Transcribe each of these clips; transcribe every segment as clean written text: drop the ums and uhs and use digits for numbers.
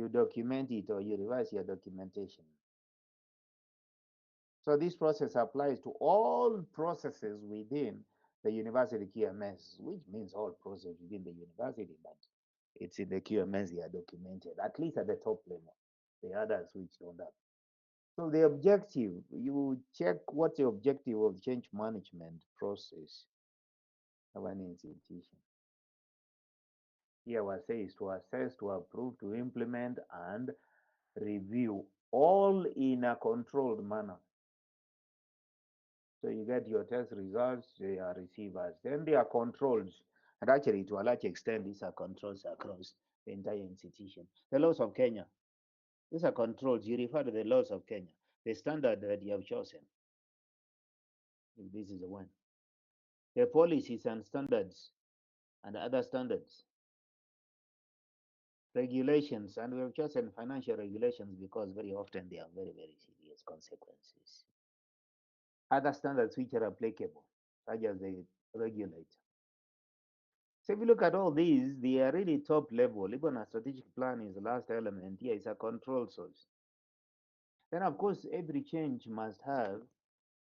You document it or you revise your documentation. So this process applies to all processes within the university QMS, which means all processes within the university, but it's in the QMS they are documented, at least at the top level. The others which don't have. So the objective, you check what's the objective of change management process of an institution. Here what says to assess, to approve, to implement, and review, all in a controlled manner. So you get your test results, they are receivers. Then they are controlled. And actually, to a large extent, these are controls across the entire institution. The laws of Kenya, these are controls. You refer to the laws of Kenya, the standard that you have chosen. If this is the one. The policies and standards and other standards, regulations, and we have chosen financial regulations because very often they have very, very serious consequences. Other standards which are applicable, such as the regulator. So if you look at all these, they are really top level. Even a strategic plan is the last element. Here is a control source. Then of course, every change must have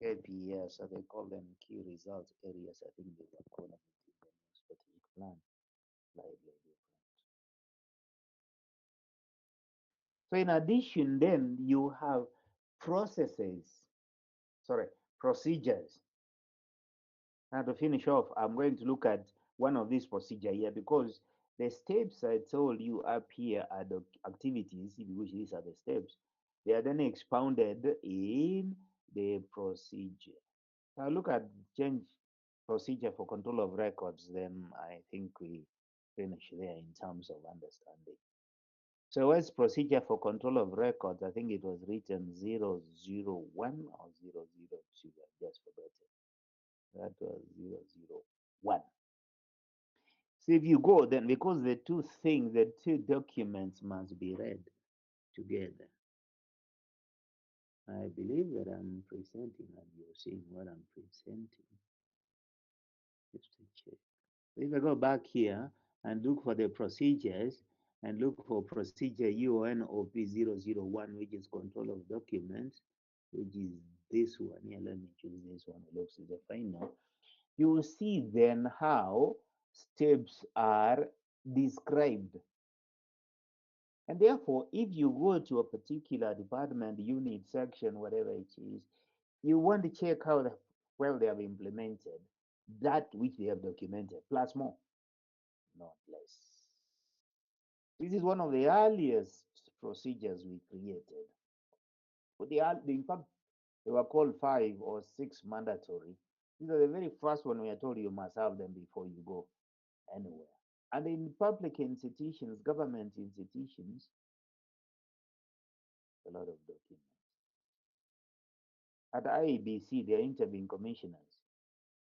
KPIs, so they call them key results areas. I think they were called in the strategic plan. Slightly different. So in addition, then you have processes, sorry, procedures. Now to finish off, I'm going to look at one of these procedure here because the steps I told you up here are the activities, which these are the steps. They are then expounded in the procedure. Now look at change procedure for control of records, then I think we finish there in terms of understanding. So what's procedure for control of records? I think it was written 001 or 002. I just forgot it. That was 001. So if you go then, because the two documents must be read together. I believe that I'm presenting and you're seeing what I'm presenting. Just to check. So if I go back here and look for the procedures and look for procedure UNOP 001, which is control of documents, which is this one here. Let me choose this one. It looks like the final. You will see then how steps are described. And therefore, if you go to a particular department, unit, section, whatever it is, you want to check how well they have implemented that which they have documented, plus more, not less. This is one of the earliest procedures we created. But in fact, they were called 5 or 6 mandatory. These are the very first one we are told you must have them before you go anywhere. And in public institutions, government institutions, a lot of documents. At IEBC, they are interviewing commissioners.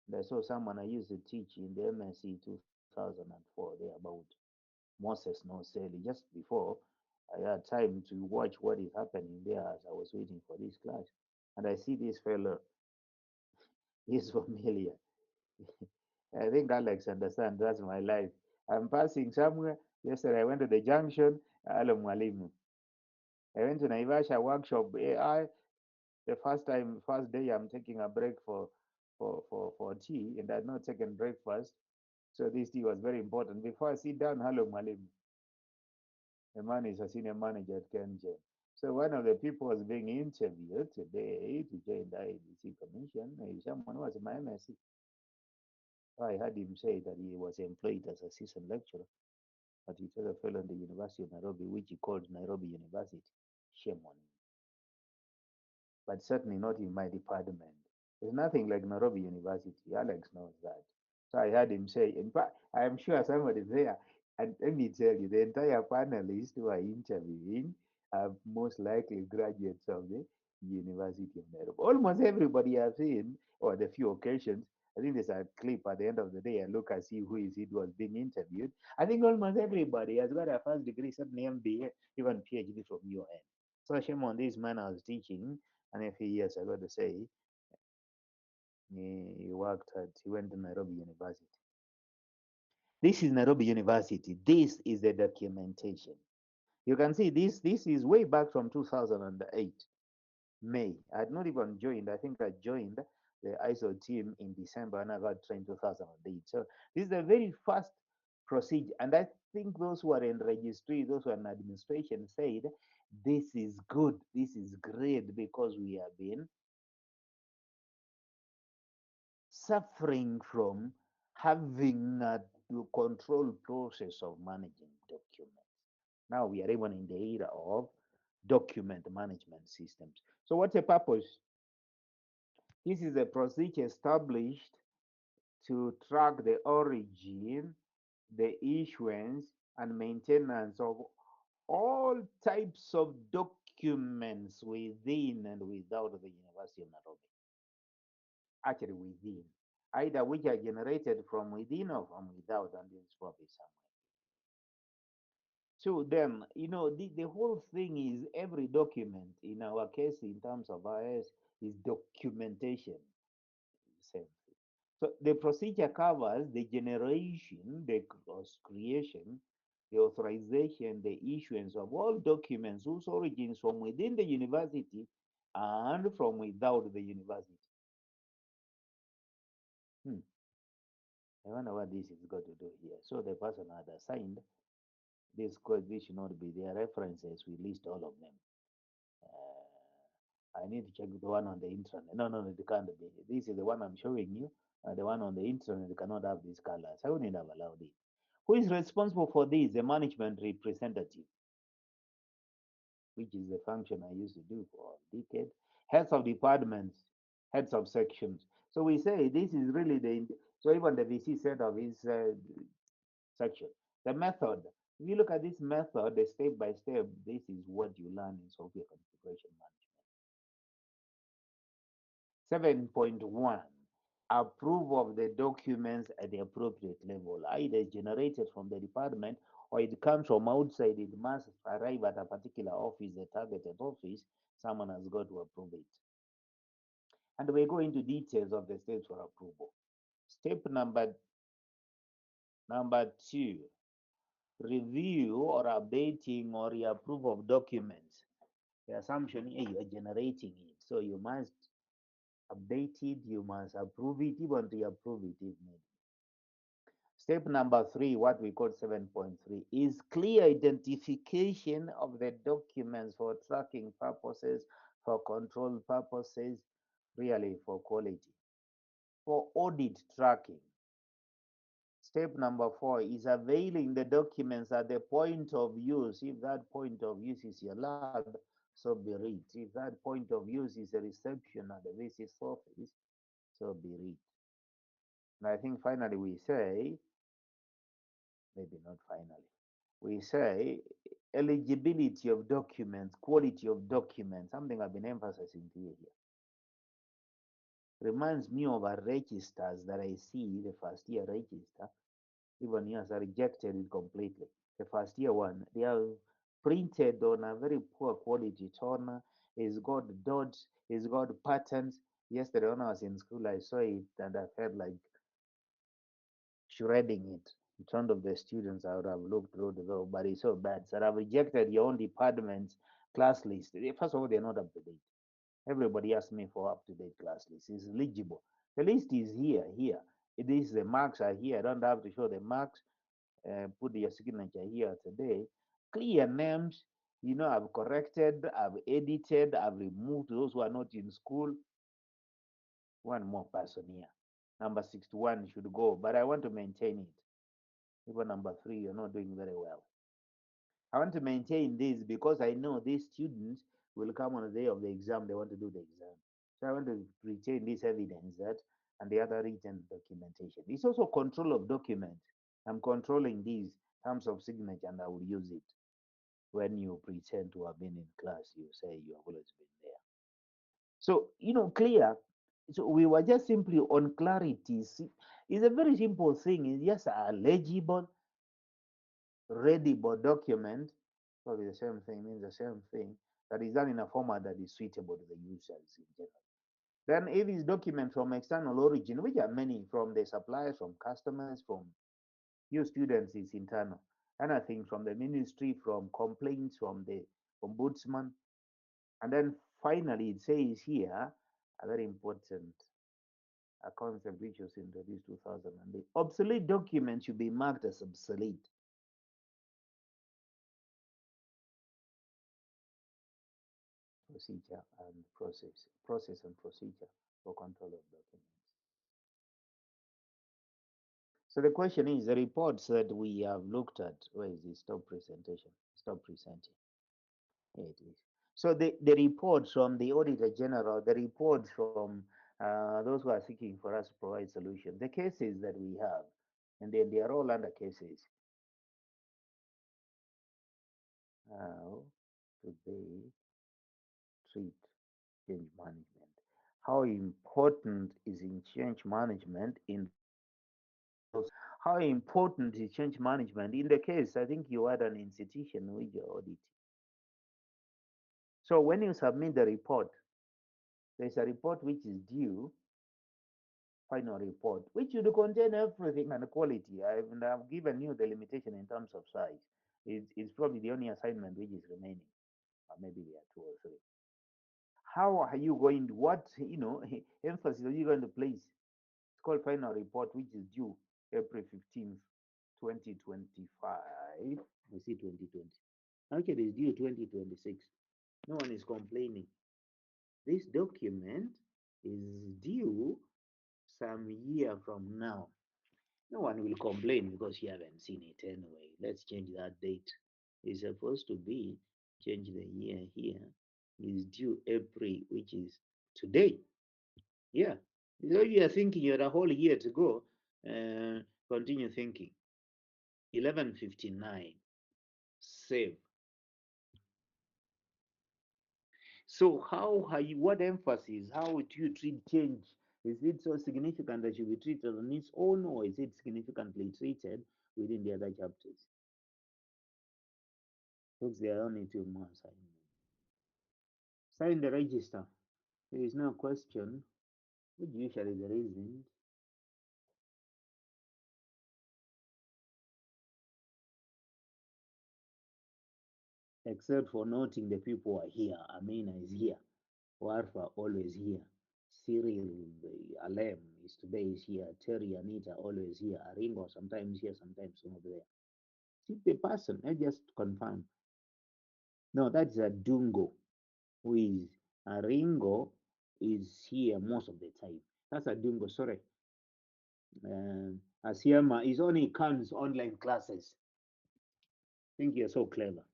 And I saw someone I used to teach in the MSc 2004 there about Moses Noseli. Just before I had time to watch what is happening there as I was waiting for this class. And I see this fellow, he's familiar. I think Alex understands that's my life. I'm passing somewhere. Yesterday I went to the junction. Hello, Mwalimu. I went to Naivasha workshop AI. The first day I'm taking a break for tea, and I'd not taken breakfast. So this tea was very important. Before I sit down, hello, Mwalimu. The man is a senior manager at KenGen. So one of the people was being interviewed today to join the IBC commission. Someone was in my MSc. I heard him say that he was employed as assistant lecturer, but he told a fellow in the University of Nairobi, which he called Nairobi University. Shame on him. But certainly not in my department. There's nothing like Nairobi University. Alex knows that. So I heard him say, in fact, I am sure somebody there, and let me tell you, the entire panelists who are interviewing are most likely graduates of the University of Nairobi. Almost everybody I've seen, or the few occasions, I think there's a clip at the end of the day. I look and see who is it was being interviewed. I think almost everybody has got a first degree, certainly MBA, even PhD from UN. So shame on this man I was teaching, and a few years ago to say he went to Nairobi University. This is Nairobi University. This is the documentation. You can see this is way back from 2008 May. I had not even joined. I think I joined the ISO team in December and I got trained 2008. So this is a very fast procedure. And I think those who are in registry, those who are in administration said, this is good, this is great because we have been suffering from having a control process of managing documents. Now we are even in the era of document management systems. So what's the purpose? This is a procedure established to track the origin, the issuance, and maintenance of all types of documents within and without the University of Nairobi. Actually, within, either which are generated from within or from without, and this is probably somewhere. So then, the whole thing is every document, in our case, in terms of IS, is documentation. Same. So the procedure covers the generation, the creation, the authorization, the issuance of all documents whose origins from within the university and from without the university. Hmm. I wonder what this is going to do here. So the person had assigned this code, this should not be their references. We list all of them. I need to check the one on the internet. No, no, no, it can't be. This is the one I'm showing you. The one on the internet cannot have these colors. I wouldn't have allowed it. Who is responsible for this? The management representative, which is the function I used to do for a decade. Heads of departments, heads of sections. So we say this is really so even the VC set of his section. The method. If you look at this method, the step by step, this is what you learn in software configuration management. 7.1, approve of the documents at the appropriate level, either generated from the department or it comes from outside. It must arrive at a particular office, the targeted office. Someone has got to approve it. And we go into details of the steps for approval. Step number two, review or updating or reapprove of documents. The assumption here you are generating it, so you must update it, you must approve it, even reapprove it if needed. Step number three, what we call 7.3, is clear identification of the documents for tracking purposes, for control purposes, really for quality. For audit tracking, step number four is availing the documents at the point of use. If that point of use is your lab, so be it. If that point of use is a reception at the VC's office, so be it. And I think finally we say, maybe not finally, we say eligibility of documents, quality of documents, something I've been emphasizing to you here. Reminds me of our registers that I see, the first year register, even yours are rejected it completely. The first year one, they are printed on a very poor quality toner. It's got dots, it's got patterns. Yesterday when I was in school, I saw it and I felt like shredding it in front of the students. I would have looked through the door, but it's so bad. So I've rejected your own department's class list. First of all, they're not up to date. Everybody asked me for up to date class list. It's legible. The list is here. It is the marks are here. I don't have to show the marks. Put your signature here today. Clear names. I've corrected, I've edited, I've removed those who are not in school. One more person here. Number 61 should go, but I want to maintain it. Even number three, you're not doing very well. I want to maintain this because I know these students will come on the day of the exam, they want to do the exam. So I want to retain this evidence that and the other written documentation. It's also control of documents. I'm controlling these terms of signature and I will use it. When you pretend to have been in class, you say you have always been there. So, clear. So we were just simply on clarity. It's a very simple thing. It's just a legible, readable document. Probably the same thing means the same thing that is done in a format that is suitable to the users in general. Then if it's document from external origin, which are many from the suppliers, from customers, from you students, is internal. anything from the ministry, from complaints from the ombudsman. And then finally, it says here, a very important concept which was introduced 2008. Obsolete documents should be marked as obsolete. Procedure and process and procedure for control of documents. So the question is, the reports that we have looked at, where is it? Stop presentation. Stop presenting. Here it is. So the reports from the Auditor General, the reports from those who are seeking for us to provide solutions, the cases that we have, and then they are all under cases. How do they treat change management? How important is in change management in the case? How important is change management in the case? I think you had an institution with your audit. So when you submit the report, there's a report which is due, final report, which should contain everything and quality. I've given you the limitation in terms of size. It's probably the only assignment which is remaining, or maybe there are two or three. How are you going to, what, emphasis are you going to place? It's called final report, which is due April 15th, 2025. We see 2020. Actually, it's due 2026. No one is complaining. This document is due some year from now. No one will complain because you haven't seen it anyway. Let's change that date. It's supposed to be, change the year here, is due April, which is today. Yeah. So you are thinking you had a whole year to go. Continue thinking. 11:59. Save. So how are you, what emphasis, how would you treat change? Is it so significant that should be treated on its own, or is it significantly treated within the other chapters? Folks, there are only two more assignments. Sign the register. There is no question, which usually there isn't. Except for noting the people are here. Amina is here. Warfa always here. Cyril Alem is today is here. Terry Anita always here. Aringo sometimes here, sometimes not there. See the person, I just confirm. No, that's a Dungo who is Aringo is here most of the time. That's a Dungo, sorry. Asiama is only comes online classes. I think you're so clever.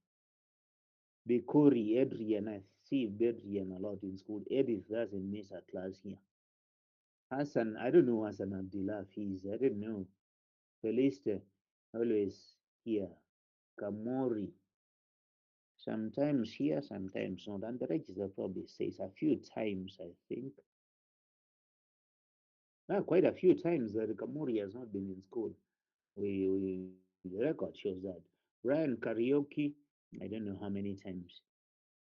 Bikuri, Adrian, I see Adrian a lot in school. Edith doesn't miss a class here. Hassan, I don't know Hassan Abdullah fees. I don't know. Felista, always here. Kamori, sometimes here, sometimes not. And the register probably says a few times, I think. Quite a few times that Kamori has not been in school. The record shows that. Brian Karaoke, I don't know how many times.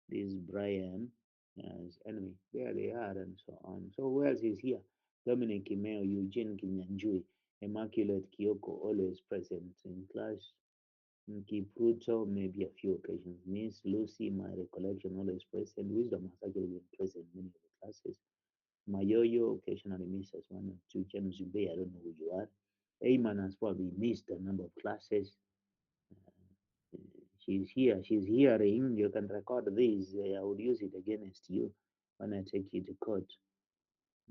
This Brian, anyway, there they are, and so on. So who else is here? Dominic Kimeo, Eugene Kinyanjui, Immaculate Kyoko, always present in class. Kipruto, maybe a few occasions. Miss Lucy, my recollection, always present. Wisdom has actually been present in many of the classes. Mayoyo occasionally misses one or two. James Bay, I don't know who you are. Ayman has probably missed a number of classes. Uh, she's here, she's hearing. You can record this. I would use it against you when I take you to court.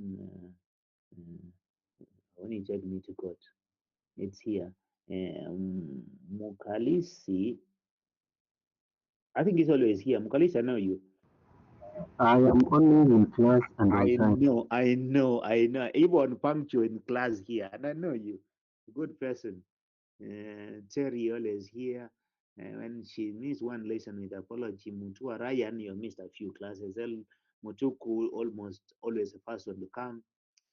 Uh, uh, when you take me to court, it's here. Mukalisi, I think it's always here. Mukalisi, I know you. I am only in class and on I time. know, I know, I know. Even punctual in class here, and I know you. Good person. Terry always here. When she missed one lesson with apology, Mutua Ryan, you missed a few classes. El Mutuku almost always the first one to come.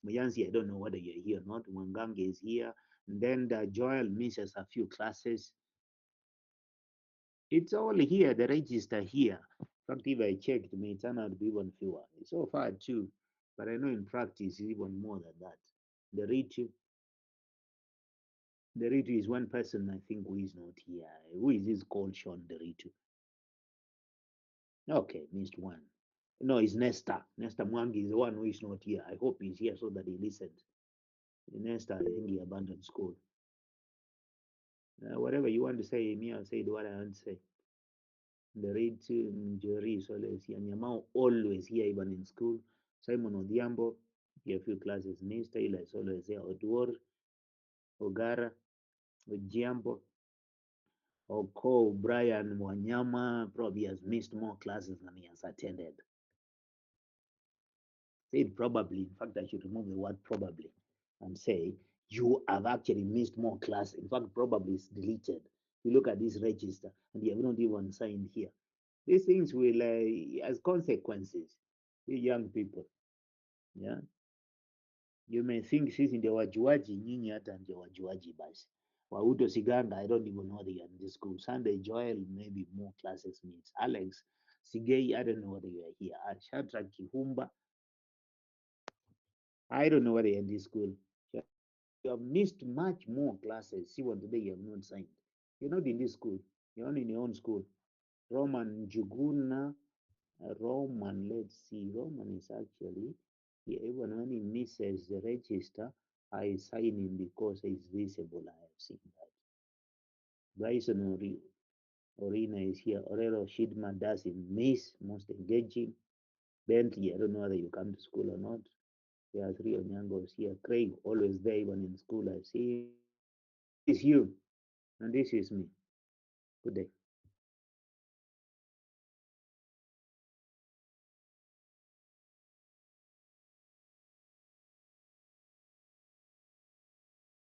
Muyansi, I don't know whether you're here or not. Mwangange is here. And then the Joel misses a few classes. It's all here, the register here. In fact, if I checked, it may turn out to be even fewer. So far, too. But I know in practice, it's even more than that. The reach Deritu is one person I think who is not here. Who is this called Sean Deritu? Okay, missed one. No, it's Nesta. Nesta Mwangi is the one who is not here. I hope he's here so that he listens. Nesta, I think he abandoned school. Whatever you want to say, me, I'll say what I want to say. Deritu Njeri is always here. Nyamao always here, even in school. Simon Odhiambo, a few classes missed. Taylor is always there. Odwor, Ogara, Ojiambo, Oko, Brian Wanyama probably has missed more classes than he has attended. Said probably, in fact, I should remove the word probably and say you have actually missed more class. In fact, probably is deleted. You look at this register and you have not even signed here. These things will, as consequences, you young people, yeah, you may think sisi ndio wajuaji, nyinyi hata ndio wajuaji basi. Wauto Siganda, I don't even know they are in this school. Sunday Joel, maybe more classes meets. Alex Sigei, I don't know whether you are here. Shatra Kihumba, I don't know whether you're in this school. You have missed much more classes. See what today you have not signed. You're not in this school. You're not in your own school. Roman Juguna, Roman, let's see. Roman is actually, yeah, even when he misses the register, I sign him because it's visible. I have seen that. Bryson Orina is here. Orero Shidma does him miss, most engaging. Bentley, I don't know whether you come to school or not. There are three Onyangos here. Craig, always there, even in school. I see him. This is you, and this is me. Good day.